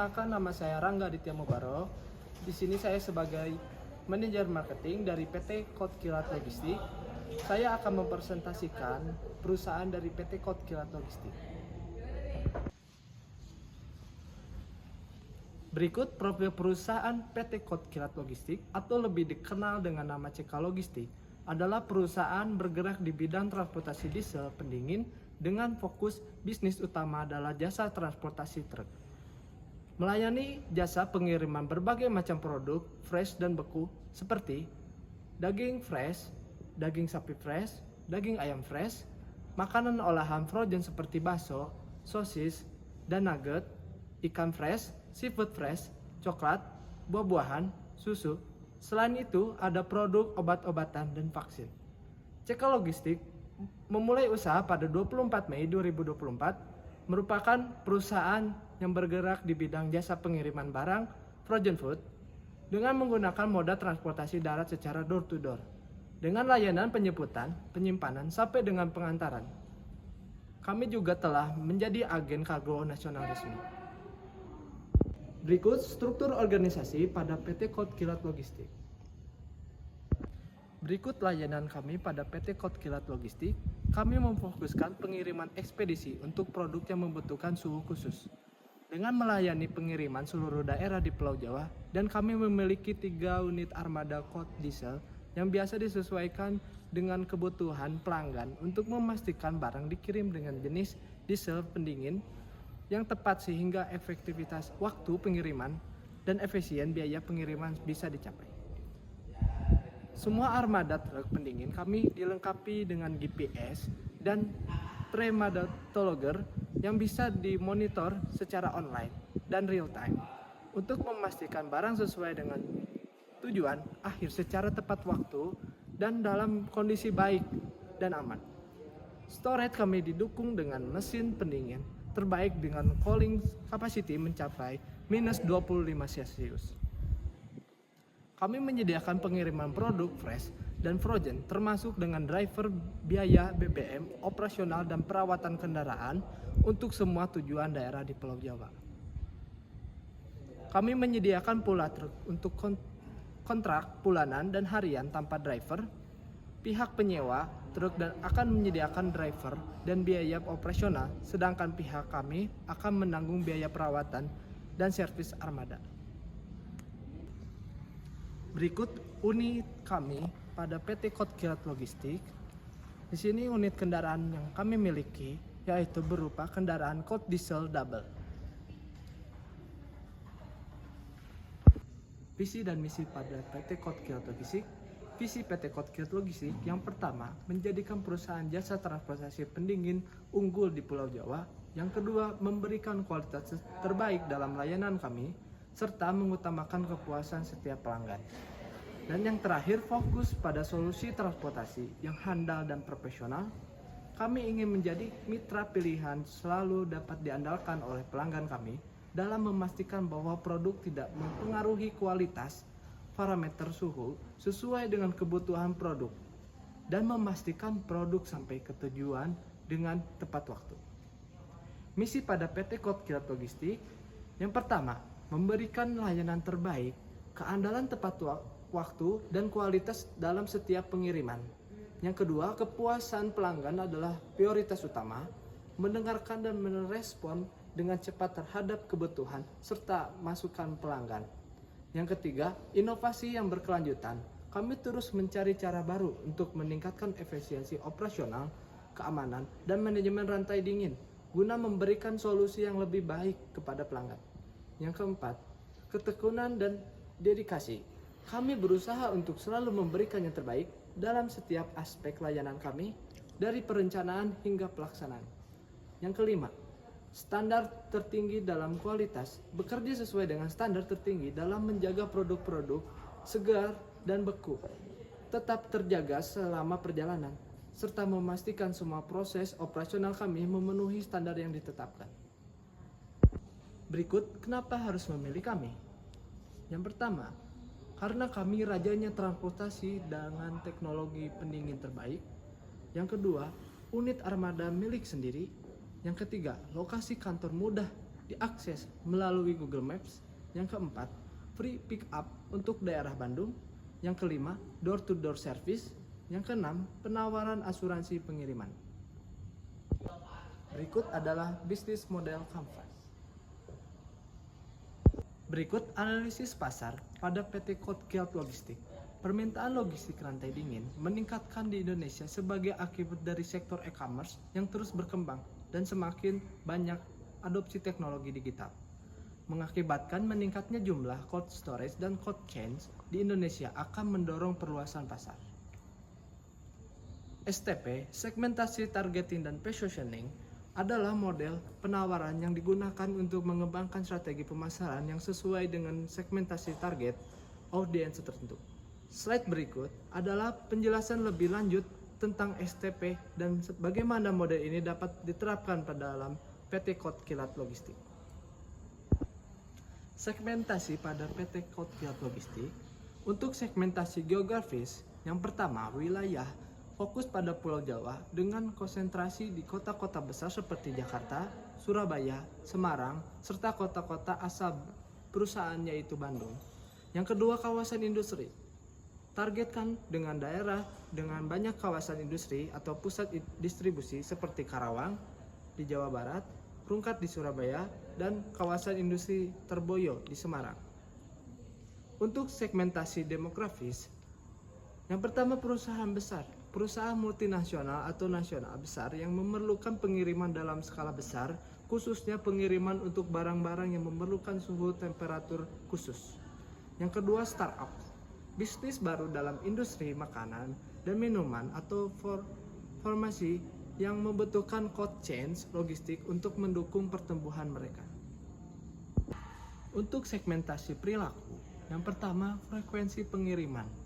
Perkenalkan, nama saya Rangga Aditya Mubarok. Di sini saya sebagai manajer marketing dari PT Kot Kilat Logistik. Saya akan mempresentasikan perusahaan dari PT Kot Kilat Logistik. Berikut profil perusahaan PT Kot Kilat Logistik atau lebih dikenal dengan nama CK Logistik adalah perusahaan bergerak di bidang transportasi diesel pendingin dengan fokus bisnis utama adalah jasa transportasi truk. Melayani jasa pengiriman berbagai macam produk fresh dan beku seperti daging fresh, daging sapi fresh, daging ayam fresh, makanan olahan frozen seperti bakso, sosis, dan nugget, ikan fresh, seafood fresh, coklat, buah-buahan, susu. Selain itu, ada produk obat-obatan dan vaksin. CK Logistik memulai usaha pada 24 Mei 2024 merupakan perusahaan yang bergerak di bidang jasa pengiriman barang frozen food dengan menggunakan moda transportasi darat secara door to door dengan layanan penjemputan, penyimpanan sampai dengan pengantaran. Kami juga telah menjadi agen kargo nasional resmi. Berikut struktur organisasi pada PT Kot Kilat Logistik. Berikut layanan kami pada PT Kot Kilat Logistik. Kami memfokuskan pengiriman ekspedisi untuk produk yang membutuhkan suhu khusus dengan melayani pengiriman seluruh daerah di Pulau Jawa, dan kami memiliki 3 unit armada Kot Diesel yang biasa disesuaikan dengan kebutuhan pelanggan untuk memastikan barang dikirim dengan jenis diesel pendingin yang tepat sehingga efektivitas waktu pengiriman dan efisien biaya pengiriman bisa dicapai. Semua armada truk pendingin kami dilengkapi dengan GPS dan trematologer yang bisa dimonitor secara online dan real time untuk memastikan barang sesuai dengan tujuan akhir secara tepat waktu dan dalam kondisi baik dan aman. Storage kami didukung dengan mesin pendingin terbaik dengan cooling capacity mencapai minus 25 Celcius. Kami menyediakan pengiriman produk fresh dan frozen termasuk dengan driver, biaya BBM, operasional dan perawatan kendaraan untuk semua tujuan daerah di Pulau Jawa. Kami menyediakan pula truk untuk kontrak bulanan dan harian tanpa driver. Pihak penyewa truk dan akan menyediakan driver dan biaya operasional, sedangkan pihak kami akan menanggung biaya perawatan dan servis armada. Berikut unit kami pada PT Kot Kilat Logistik. Di sini unit kendaraan yang kami miliki yaitu berupa kendaraan Kot Diesel Double. Visi dan misi pada PT Kot Kilat Logistik. Visi PT Kot Kilat Logistik yang pertama, menjadikan perusahaan jasa transportasi pendingin unggul di Pulau Jawa. Yang kedua, memberikan kualitas terbaik dalam layanan kami, serta mengutamakan kepuasan setiap pelanggan. Dan yang terakhir, fokus pada solusi transportasi yang handal dan profesional. Kami ingin menjadi mitra pilihan selalu dapat diandalkan oleh pelanggan kami dalam memastikan bahwa produk tidak mempengaruhi kualitas, parameter suhu sesuai dengan kebutuhan produk, dan memastikan produk sampai ke tujuan dengan tepat waktu. Misi pada PT Kot Kilat Logistik yang pertama, memberikan layanan terbaik, keandalan tepat waktu dan kualitas dalam setiap pengiriman. Yang kedua, kepuasan pelanggan adalah prioritas utama, mendengarkan dan merespon dengan cepat terhadap kebutuhan serta masukan pelanggan. Yang ketiga, inovasi yang berkelanjutan. Kami terus mencari cara baru untuk meningkatkan efisiensi operasional, keamanan, dan manajemen rantai dingin guna memberikan solusi yang lebih baik kepada pelanggan. Yang keempat, ketekunan dan dedikasi. Kami berusaha untuk selalu memberikan yang terbaik dalam setiap aspek layanan kami, dari perencanaan hingga pelaksanaan. Yang kelima, standar tertinggi dalam kualitas, bekerja sesuai dengan standar tertinggi dalam menjaga produk-produk segar dan beku tetap terjaga selama perjalanan, serta memastikan semua proses operasional kami memenuhi standar yang ditetapkan. Berikut kenapa harus memilih kami. Yang pertama, karena kami rajanya transportasi dengan teknologi pendingin terbaik. Yang kedua, unit armada milik sendiri. Yang ketiga, lokasi kantor mudah diakses melalui Google Maps. Yang keempat, free pick up untuk daerah Bandung. Yang kelima, door to door service. Yang keenam, penawaran asuransi pengiriman. Berikut adalah bisnis model Canvas. Berikut analisis pasar pada PT Kotkiat Logistik. Permintaan logistik rantai dingin meningkatkan di Indonesia sebagai akibat dari sektor e-commerce yang terus berkembang dan semakin banyak adopsi teknologi digital, mengakibatkan meningkatnya jumlah cold storage dan cold chains di Indonesia akan mendorong perluasan pasar. STP, segmentasi targeting dan positioning, adalah model penawaran yang digunakan untuk mengembangkan strategi pemasaran yang sesuai dengan segmentasi target audiens tertentu. Slide berikut adalah penjelasan lebih lanjut tentang STP dan bagaimana model ini dapat diterapkan pada dalam PT Kotkiat Logistik. Segmentasi pada PT Kotkiat Logistik. Untuk segmentasi geografis, yang pertama wilayah, fokus pada Pulau Jawa dengan konsentrasi di kota-kota besar seperti Jakarta, Surabaya, Semarang, serta kota-kota asal perusahaan yaitu Bandung. Yang kedua, kawasan industri. Targetkan dengan daerah dengan banyak kawasan industri atau pusat distribusi seperti Karawang di Jawa Barat, Rungkat di Surabaya, dan kawasan industri Terboyo di Semarang. Untuk segmentasi demografis, yang pertama perusahaan besar. Perusahaan multinasional atau nasional besar yang memerlukan pengiriman dalam skala besar, khususnya pengiriman untuk barang-barang yang memerlukan suhu temperatur khusus. Yang kedua, startup. Bisnis baru dalam industri makanan dan minuman atau formasi yang membutuhkan cold chains logistik untuk mendukung pertumbuhan mereka. Untuk segmentasi perilaku, yang pertama frekuensi pengiriman.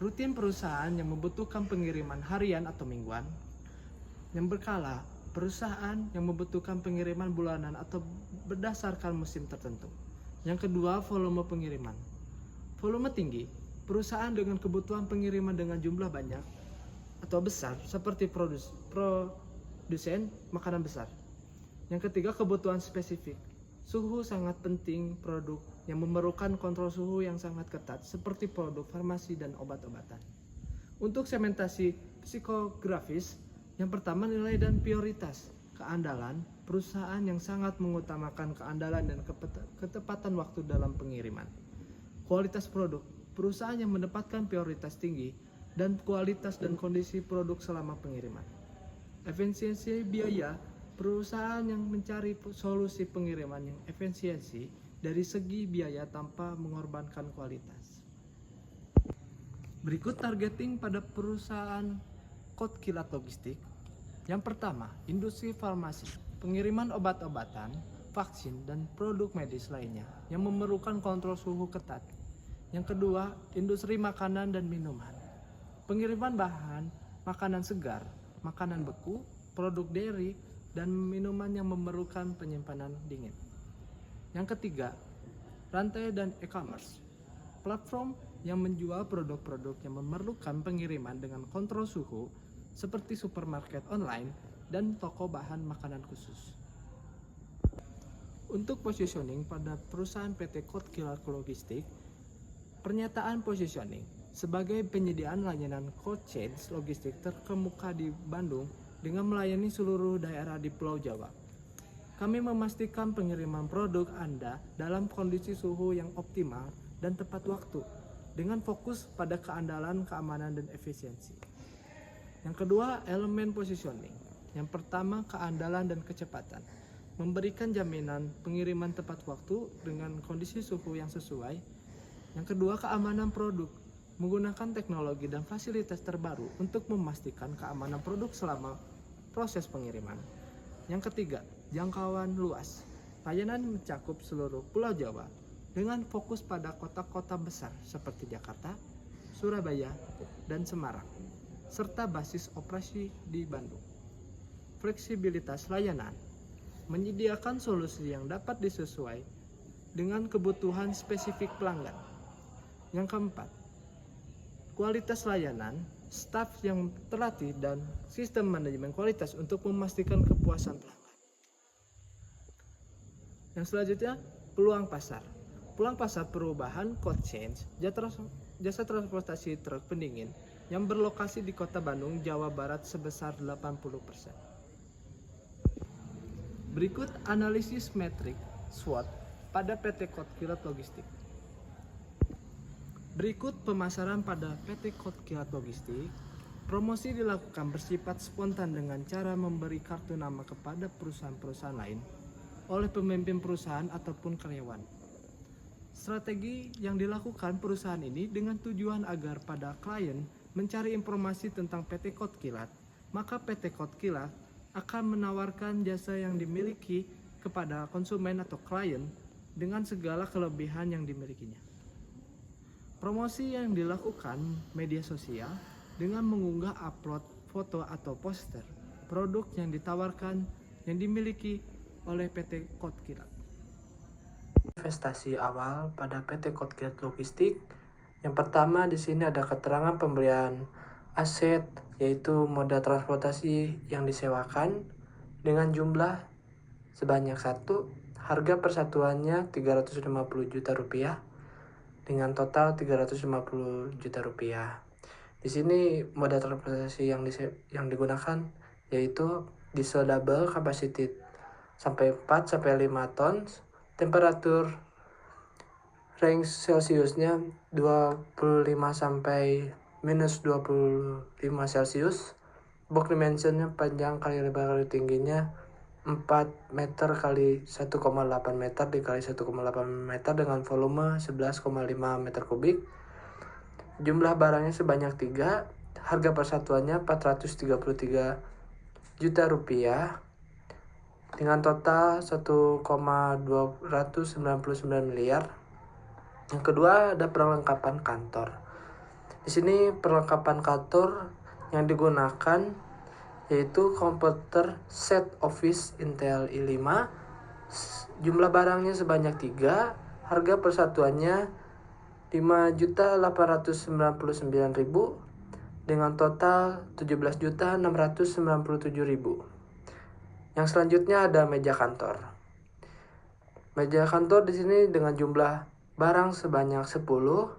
Rutin perusahaan yang membutuhkan pengiriman harian atau mingguan. Yang berkala, perusahaan yang membutuhkan pengiriman bulanan atau berdasarkan musim tertentu. Yang kedua, volume pengiriman. Volume tinggi, perusahaan dengan kebutuhan pengiriman dengan jumlah banyak atau besar seperti produsen makanan besar. Yang ketiga, kebutuhan spesifik. Suhu sangat penting produk yang memerlukan kontrol suhu yang sangat ketat seperti produk farmasi dan obat-obatan. Untuk segmentasi psikografis, yang pertama nilai dan prioritas. Keandalan, perusahaan yang sangat mengutamakan keandalan dan ketepatan waktu dalam pengiriman. Kualitas produk, perusahaan yang mendapatkan prioritas tinggi dan kualitas dan kondisi produk selama pengiriman. Efisiensi biaya, perusahaan yang mencari solusi pengiriman yang efisiensi dari segi biaya tanpa mengorbankan kualitas. Berikut targeting pada perusahaan Kotkiat Logistik. Yang pertama, industri farmasi, pengiriman obat-obatan, vaksin, dan produk medis lainnya yang memerlukan kontrol suhu ketat. Yang kedua, industri makanan dan minuman, pengiriman bahan makanan segar, makanan beku, produk dairy, dan minuman yang memerlukan penyimpanan dingin. Yang ketiga, rantai dan e-commerce, platform yang menjual produk-produk yang memerlukan pengiriman dengan kontrol suhu seperti supermarket online dan toko bahan makanan khusus. Untuk positioning pada perusahaan PT Kotkiat Logistik, pernyataan positioning sebagai penyediaan layanan cold chains logistik terkemuka di Bandung dengan melayani seluruh daerah di Pulau Jawa. Kami memastikan pengiriman produk Anda dalam kondisi suhu yang optimal dan tepat waktu dengan fokus pada keandalan, keamanan, dan efisiensi. Yang kedua, elemen positioning. Yang pertama, keandalan dan kecepatan. Memberikan jaminan pengiriman tepat waktu dengan kondisi suhu yang sesuai. Yang kedua, keamanan produk. Menggunakan teknologi dan fasilitas terbaru untuk memastikan keamanan produk selama proses pengiriman. Yang ketiga, jangkauan luas. Layanan mencakup seluruh Pulau Jawa dengan fokus pada kota-kota besar seperti Jakarta, Surabaya, dan Semarang, serta basis operasi di Bandung. Fleksibilitas layanan. Menyediakan solusi yang dapat disesuaikan dengan kebutuhan spesifik pelanggan. Yang keempat, kualitas layanan, staf yang terlatih, dan sistem manajemen kualitas untuk memastikan kepuasan pelanggan. Yang selanjutnya, peluang pasar. Peluang pasar perubahan code change jasa transportasi truk pendingin yang berlokasi di Kota Bandung, Jawa Barat sebesar 80%. Berikut analisis metrik SWOT pada PT Kotkilat Logistik. Berikut pemasaran pada PT Kotkilat Logistik. Promosi dilakukan bersifat spontan dengan cara memberi kartu nama kepada perusahaan-perusahaan lain oleh pemimpin perusahaan ataupun karyawan. Strategi yang dilakukan perusahaan ini dengan tujuan agar pada klien mencari informasi tentang PT Kotkilat, maka PT Kotkilat akan menawarkan jasa yang dimiliki kepada konsumen atau klien dengan segala kelebihan yang dimilikinya. Promosi yang dilakukan media sosial dengan mengunggah upload foto atau poster produk yang ditawarkan yang dimiliki oleh PT Kotkilat. Investasi awal pada PT Kotkilat Logistik. Yang pertama di sini ada keterangan pembelian aset, yaitu moda transportasi yang disewakan dengan jumlah sebanyak 1, harga persatuannya 350 juta rupiah dengan total 350 juta rupiah. Di sini moda transportasi yang digunakan yaitu diesel double capacity sampai 4 sampai 5 ton, temperatur range Celsiusnya 25 sampai minus 25 Celsius. Box dimensionnya panjang kali lebar kali tingginya 4 meter kali 1,8 meter dikali 1,8 meter dengan volume 11,5 meter kubik. Jumlah barangnya sebanyak 3, harga persatuannya 433 juta rupiah dengan total 1,299 miliar. Yang kedua ada perlengkapan kantor. Di sini perlengkapan kantor yang digunakan yaitu komputer set Office Intel i5. Jumlah barangnya sebanyak 3, harga persatuannya 5.899.000 dengan total 17.697.000. Yang selanjutnya ada meja kantor. Meja kantor di sini dengan jumlah barang sebanyak 10,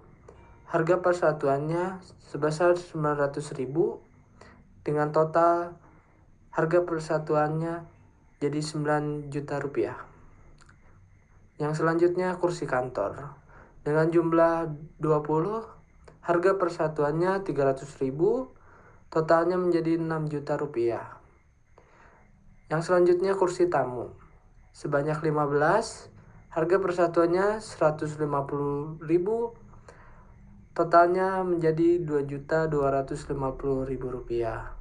harga persatuannya sebesar 900.000 dengan total harga persatuannya jadi 9 juta rupiah. Yang selanjutnya kursi kantor dengan jumlah 20, harga persatuannya 300.000, totalnya menjadi 6 juta rupiah. Yang selanjutnya kursi tamu sebanyak 15, harga persatuannya 150.000, totalnya menjadi 2.250.000 rupiah.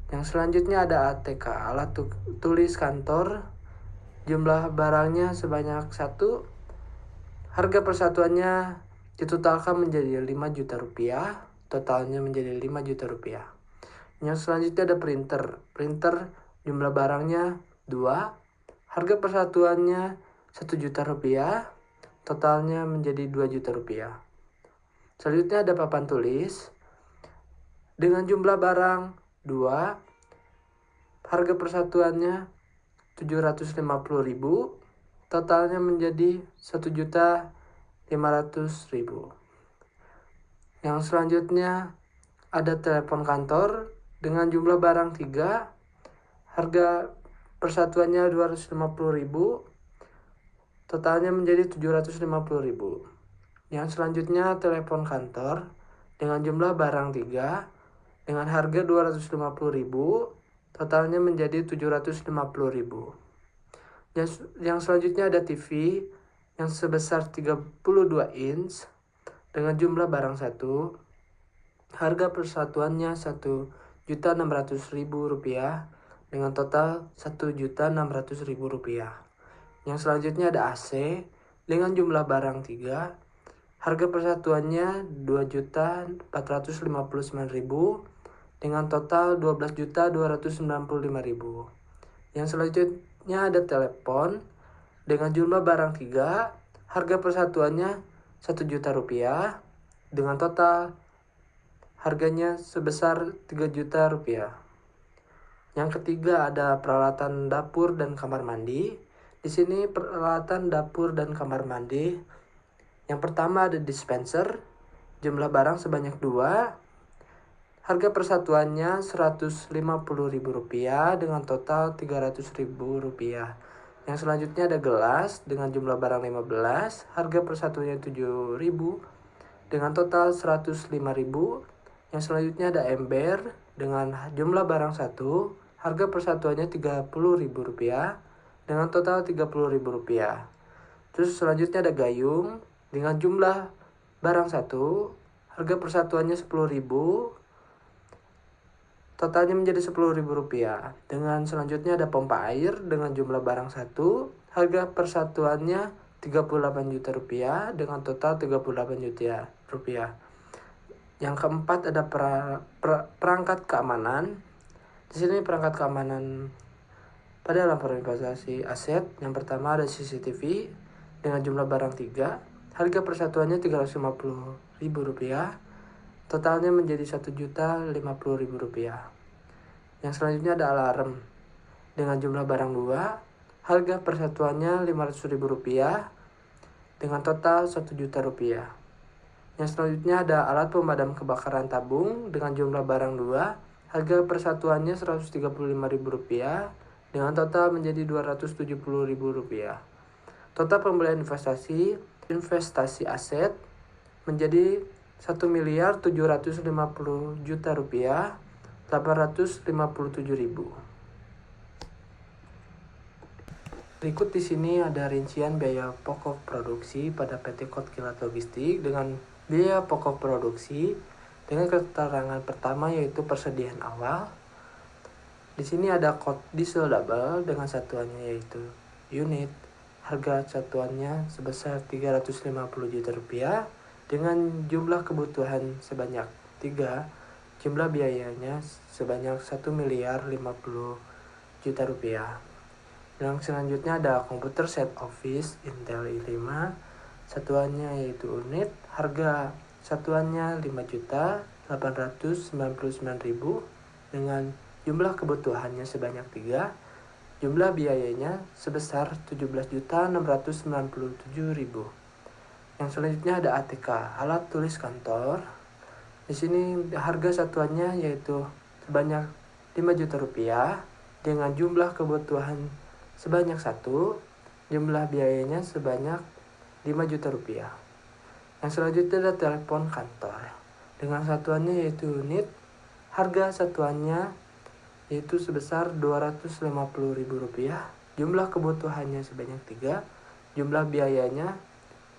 Yang selanjutnya ada ATK, alat tulis kantor, jumlah barangnya sebanyak 1, harga persatuannya ditotalkan menjadi 5 juta rupiah, totalnya menjadi 5 juta rupiah. Yang selanjutnya ada printer jumlah barangnya 2, harga persatuannya 1 juta rupiah, totalnya menjadi 2 juta rupiah. Selanjutnya ada papan tulis dengan jumlah barang 2, harga persatuannya 750.000, totalnya menjadi 1.500.000. Yang selanjutnya ada telepon kantor dengan jumlah barang 3, harga persatuannya 250.000, totalnya menjadi 750.000. Yang selanjutnya telepon kantor dengan jumlah barang 3 dengan harga 250.000, totalnya menjadi 750.000. Yang selanjutnya ada TV yang sebesar 32 inch dengan jumlah barang 1, harga persatuannya 1.600.000 rupiah dengan total 1.600.000 rupiah. Yang selanjutnya ada AC dengan jumlah barang 3, harga persatuannya 2.459.000 dengan total 12.295.000. Yang selanjutnya ada telepon dengan jumlah barang 3, harga persatuannya 1 juta rupiah dengan total harganya sebesar 3 juta rupiah. Yang ketiga ada peralatan dapur dan kamar mandi. Di Di sini peralatan dapur dan kamar mandi. Yang pertama ada dispenser, jumlah barang sebanyak 2. Harga persatuannya Rp150.000 dengan total Rp300.000. Yang selanjutnya ada gelas dengan jumlah barang 15, harga persatuannya Rp7.000 dengan total Rp105.000. Yang selanjutnya ada ember dengan jumlah barang 1, harga persatuannya Rp30.000 dengan total Rp30.000. Terus selanjutnya ada gayung dengan jumlah barang 1, harga persatuannya Rp10.000, totalnya menjadi Rp10.000. Dengan selanjutnya ada pompa air dengan jumlah barang 1, harga persatuannya Rp38 juta dengan total Rp38 juta. Yang keempat ada perangkat keamanan. Di sini perangkat keamanan pada laporan investasi aset. Yang pertama ada CCTV dengan jumlah barang 3, harga persatuannya Rp350.000, totalnya menjadi Rp1.050.000. Yang selanjutnya ada alarm dengan jumlah barang 2, harga persatuannya Rp500.000 dengan total Rp1.000.000. Yang selanjutnya ada alat pemadam kebakaran tabung dengan jumlah barang 2, harga persatuannya Rp135.000 dengan total menjadi Rp270.000. Total pembelian investasi aset menjadi Rp1.750.857.000. Berikut di sini ada rincian biaya pokok produksi pada PT Kot Kilat Logistik dengan biaya pokok produksi dengan keterangan pertama yaitu persediaan awal. Di sini ada kot diesel double dengan satuannya yaitu unit. Harga satuannya sebesar Rp350 juta dengan jumlah kebutuhan sebanyak 3, jumlah biayanya sebanyak Rp1.050 juta. Yang selanjutnya ada komputer set office Intel i5, satuannya yaitu unit, harga satuannya Rp5.899.000 dengan jumlah kebutuhannya sebanyak 3, jumlah biayanya sebesar Rp17.697.000. Yang selanjutnya ada ATK, alat tulis kantor. Di sini harga satuannya yaitu sebanyak Rp5 juta dengan jumlah kebutuhan sebanyak 1, jumlah biayanya sebanyak Rp5 juta. Yang selanjutnya ada telepon kantor dengan satuannya yaitu unit, harga satuannya yaitu sebesar Rp250.000, jumlah kebutuhannya sebanyak 3, jumlah biayanya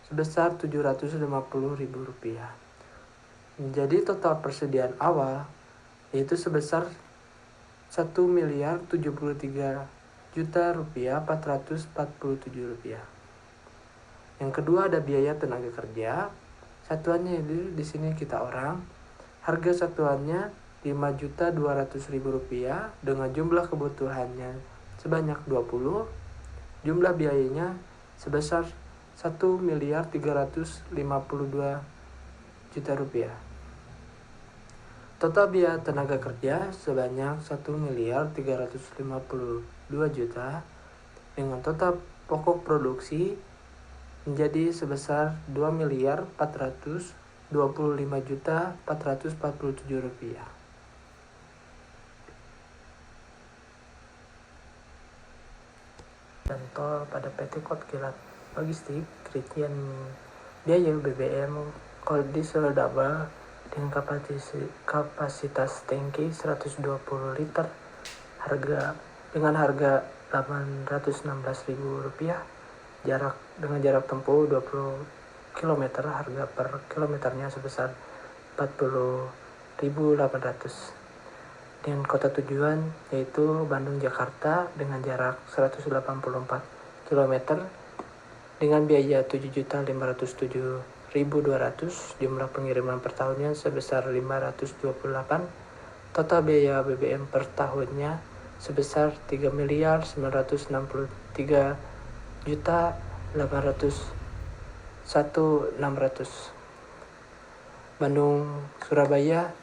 sebesar Rp750.000. Jadi total persediaan awal yaitu sebesar Rp1.033.447.000. Yang kedua ada biaya tenaga kerja. Satuannya di sini kita orang. Harga satuannya Rp5.200.000 dengan jumlah kebutuhannya sebanyak 20, jumlah biayanya sebesar Rp1.352.000. Total biaya tenaga kerja sebanyak Rp1.352.000 dengan total pokok produksi menjadi sebesar Rp2.425.447.000. Dan tol pada PT Kot Kilat Logistik, rincian biaya BBM kalau diesel double dengan kapasitas tangki 120 liter dengan harga Rp816.000, dengan jarak tempuh 20 km, harga per kilometernya sebesar Rp40.800. Dengan kota tujuan yaitu Bandung Jakarta dengan jarak 184 km dengan biaya Rp7.507.200, jumlah pengiriman per tahunnya sebesar 528, total biaya BBM per tahunnya sebesar Rp3.993.801.600. Bandung Surabaya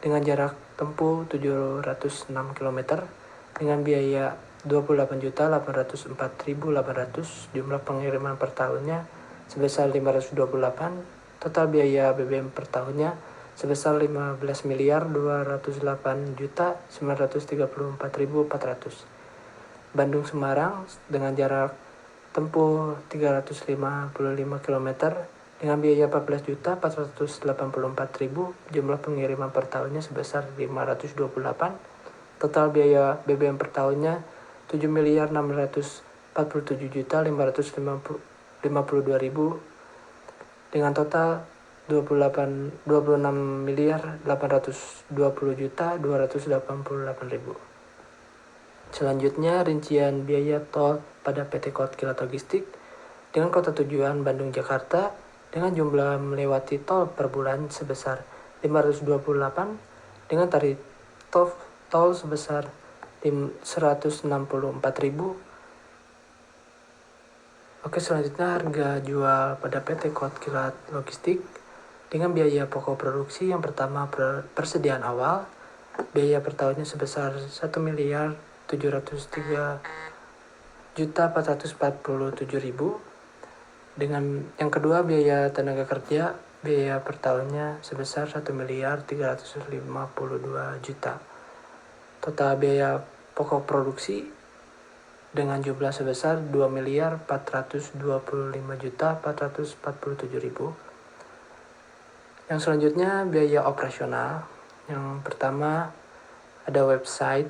dengan jarak tempuh 706 km dengan biaya 28.804.800. Jumlah pengiriman per tahunnya sebesar 528. Total biaya BBM per tahunnya sebesar 15.208.934.400. Bandung Semarang dengan jarak tempuh 355 km dengan biaya 14.484.000. Jumlah pengiriman per tahunnya sebesar 528. Total biaya BBM per tahunnya 7.647.552.000 dengan total 26.820.288.000. Selanjutnya rincian biaya tol pada PT Kilat Logistik dengan kota tujuan Bandung Jakarta dengan jumlah melewati tol per bulan sebesar 528 dengan tarif tol sebesar 164.000. Oke, selanjutnya harga jual pada PT Kilat Logistik dengan biaya pokok produksi yang pertama persediaan awal, biaya per tahunnya sebesar 1.703.447.000. Dengan yang kedua biaya tenaga kerja, biaya per tahunnya sebesar 1.352.000.000. Total biaya pokok produksi dengan jumlah sebesar 2.425.447.000. Yang selanjutnya biaya operasional. Yang pertama ada website.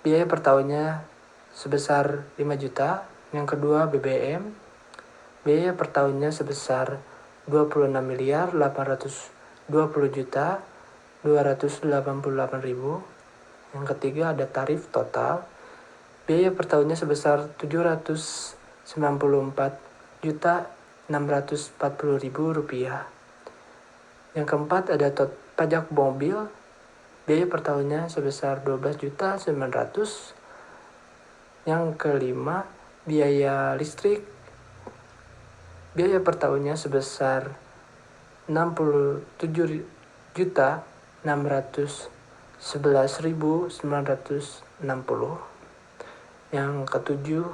Biaya per tahunnya sebesar 5 juta. Yang kedua BBM. Biaya per tahunnya sebesar 26.820.288.000. Yang ketiga ada tarif total. Biaya per tahunnya sebesar 794.640.000 rupiah. Yang keempat ada pajak mobil. Biaya per tahunnya sebesar 12.900.000. Yang kelima biaya listrik. Biaya per tahunnya sebesar 67.611.960. Yang ketujuh,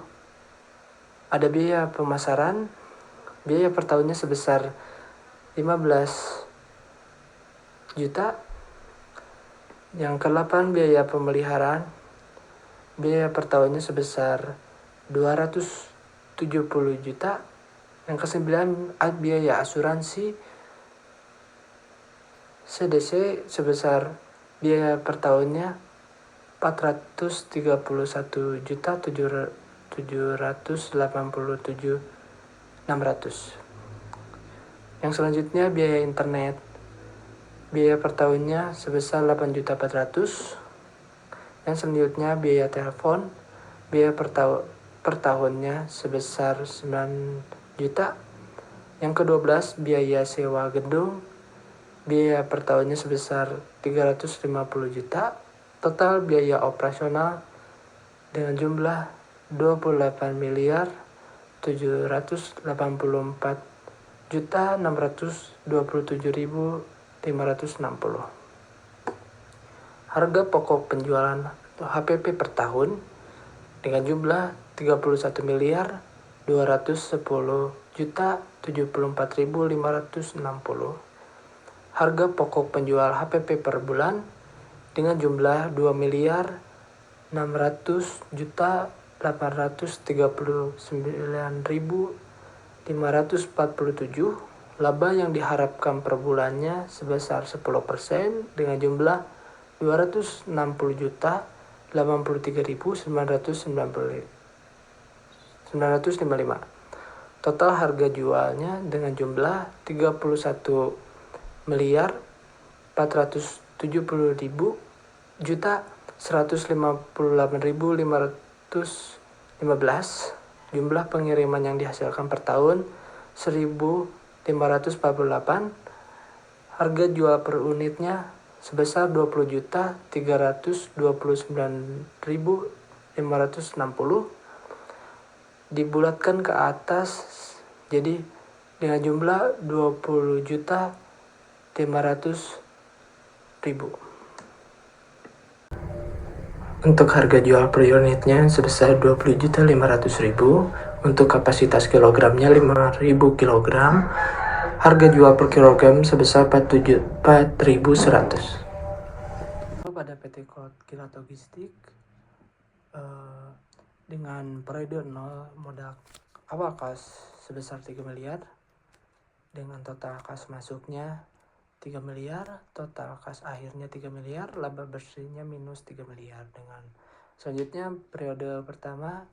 ada biaya pemasaran. Biaya per tahunnya sebesar 15 juta. Yang ke-8 biaya pemeliharaan. Biaya per tahunnya sebesar 270 juta. Yang ke-9 biaya asuransi CDC sebesar biaya per tahunnya 431.787.600. Yang selanjutnya biaya internet. Biaya per tahunnya sebesar 8.400.000. Yang selanjutnya biaya telepon. Biaya per tahunnya sebesar 9 juta. Yang ke-12 biaya sewa gedung. Biaya per tahunnya sebesar 350 juta. Total biaya operasional dengan jumlah 28.784.627.560. Harga pokok penjualan atau HPP per tahun dengan jumlah 31.210.074.560. Harga pokok penjual HPP per bulan dengan jumlah 2.600.439.547. Laba yang diharapkan per bulannya sebesar 10% dengan jumlah 260.083.955. Total harga jualnya dengan jumlah 31.470.158.515. Jumlah pengiriman yang dihasilkan per tahun 1.548. Harga jual per unitnya sebesar 20.329.560. Dibulatkan ke atas jadi dengan jumlah 20.500.000. Untuk harga jual per unitnya sebesar 20.500.000, untuk kapasitas kilogramnya 5.000 kilogram. Harga jual per kilogram sebesar 4.100. Pada PT Kilat Logistik dengan periode 0 modal awal kas sebesar 3 miliar dengan total kas masuknya 3 miliar, total kas akhirnya 3 miliar, laba bersihnya minus 3 miliar. Dengan selanjutnya periode pertama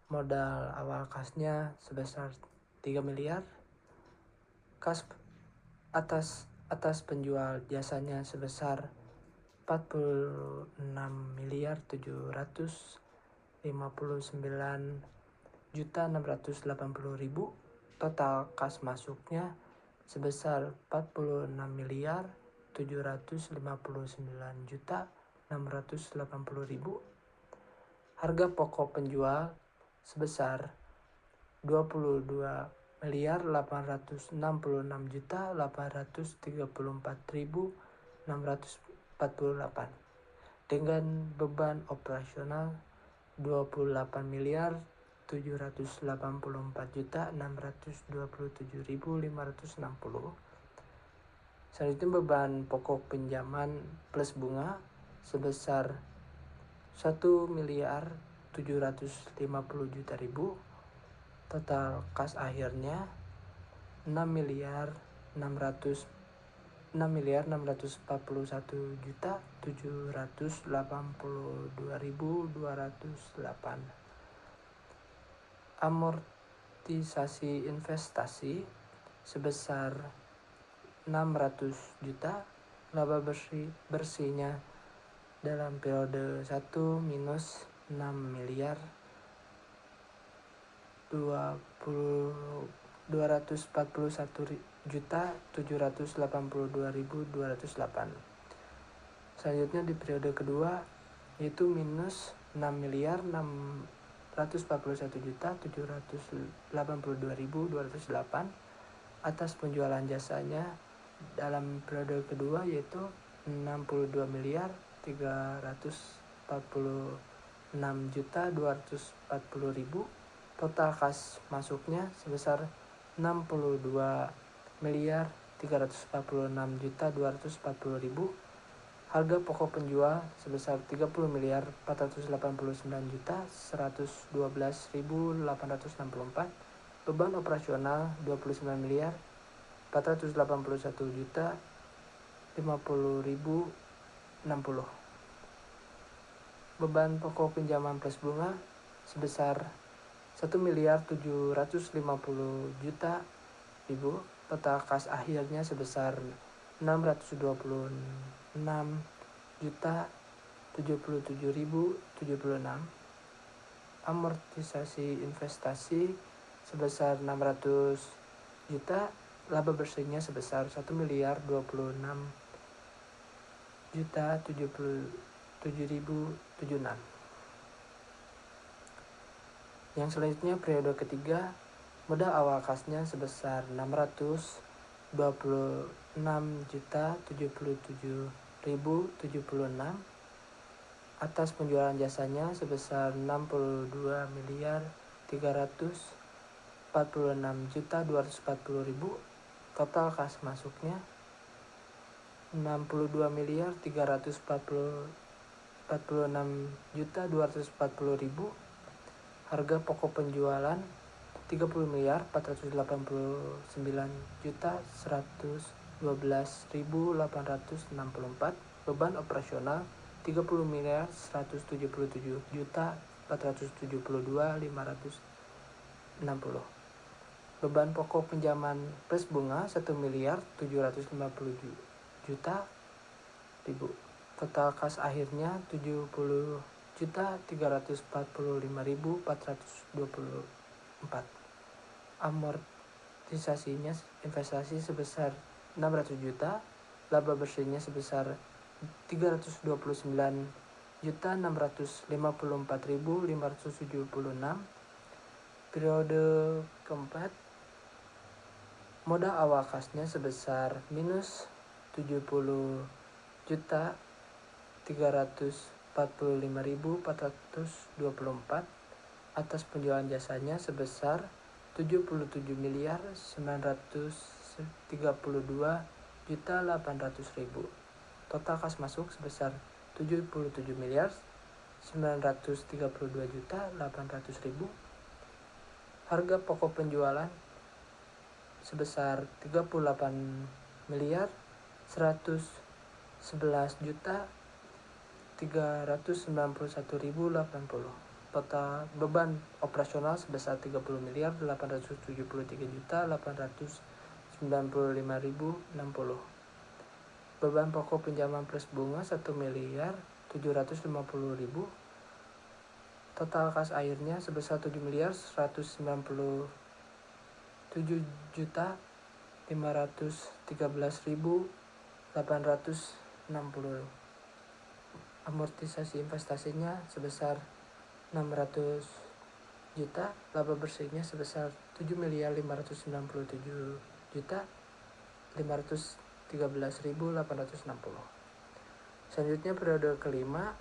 modal awal kasnya sebesar 3 miliar, kas atas penjual jasanya sebesar 46.759.680.000, total kas masuknya sebesar 46.759.680.000. Harga pokok penjual sebesar 22.836.834.648 dengan beban operasional 28.784.627.560. Selanjutnya beban pokok pinjaman plus bunga sebesar 1.750.000.000, total kas akhirnya 6.641.782.208. Amortisasi investasi sebesar 600 juta. Laba bersihnya dalam periode 1 minus 6 miliar 241.782.208. Selanjutnya di periode kedua yaitu minus 6 miliar 641.782.208 atas penjualan jasanya dalam periode kedua, yaitu 62 miliar 346.240.000, total kas masuknya sebesar 62 miliar 346.240.000. Harga pokok penjual sebesar 30 miliar 489.112.864. Beban operasional 29 miliar 481.050.060. Beban pokok pinjaman plus bunga sebesar 1 miliar 750.000.000. Total kas akhirnya sebesar 626.077.076. Amortisasi investasi sebesar 600 juta. Laba bersihnya sebesar 1 miliar 26.077.076. Yang selanjutnya periode ketiga, modal awal kasnya sebesar 626.077.076 atas penjualan jasanya sebesar 62 miliar 346.240.000. Total kas masuknya 62 miliar 346.240.000. Harga pokok penjualan 30 miliar 489.112.864. Beban operasional 30 miliar 177.472.560. Beban pokok pinjaman plus bunga 1 miliar 750.000.000. Total kas akhirnya 70.345.424. Amortisasinya investasi sebesar 600 juta. Laba bersihnya sebesar 329.654.576. Periode keempat, modal awal kasnya sebesar minus 70.345.424.000. 145.424 atas penjualan jasanya sebesar 77.932.800.000. Total kas masuk sebesar 77.932.800.000. Harga pokok penjualan sebesar 38.111.391.080. Total beban operasional sebesar 30.873.895.060. Beban pokok pinjaman plus bunga 1.750.000. Total kas airnya sebesar 7.197.513.860. Amortisasi investasinya sebesar 600 juta. Laba bersihnya sebesar 7.597.513.860. Selanjutnya periode kelima,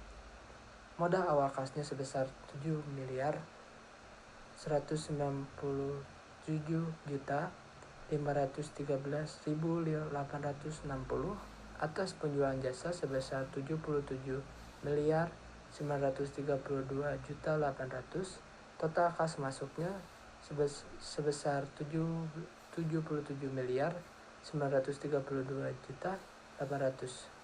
modal awal kasnya sebesar 7.197.513.860 atas penjualan jasa sebesar 77.932.800. Total kas masuknya sebesar 77.932.800.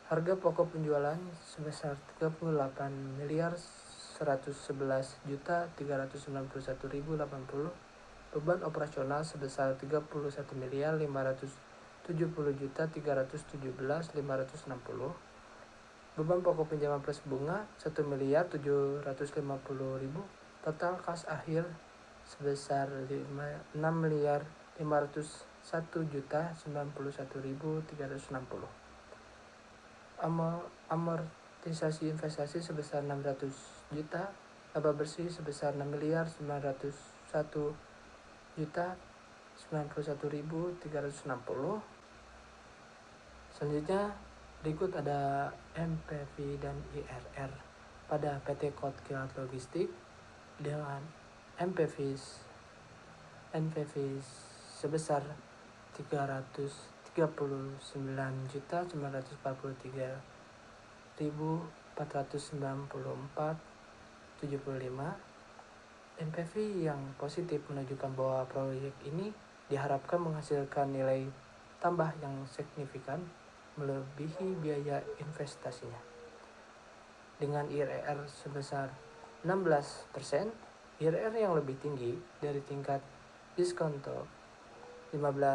Harga pokok penjualan sebesar 38.111.391.080. Beban operasional sebesar 31.570.317.560. Beban pokok pinjaman plus bunga 1.750.000. Total kas akhir sebesar 6.501.091.360. Amortisasi investasi sebesar 600 juta. Laba bersih sebesar 6.901.091.360. Selanjutnya berikut ada MPV dan IRR pada PT Kotkilat Logistik dengan NPV sebesar 339.494.75. NPV yang positif menunjukkan bahwa proyek ini diharapkan menghasilkan nilai tambah yang signifikan melebihi biaya investasinya. Dengan IRR sebesar 16%, IRR yang lebih tinggi dari tingkat diskonto 15%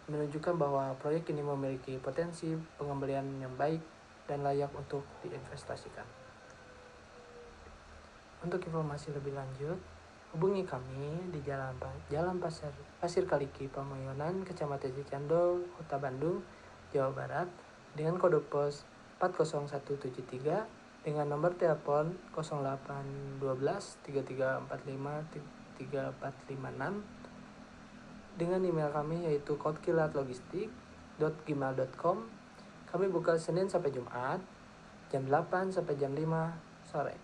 menunjukkan bahwa proyek ini memiliki potensi pengembalian yang baik dan layak untuk diinvestasikan. Untuk informasi lebih lanjut, hubungi kami di Jalan Pasir Kaliki, Pamoyonan, Kecamatan Cicandol, Kota Bandung, Jawa Barat, dengan kode pos 40173 dengan nomor telepon 0812 3345 3456, dengan email kami yaitu kotkilatlogistik.gmail.com. Kami buka Senin sampai Jumat jam 8 sampai jam 5 sore.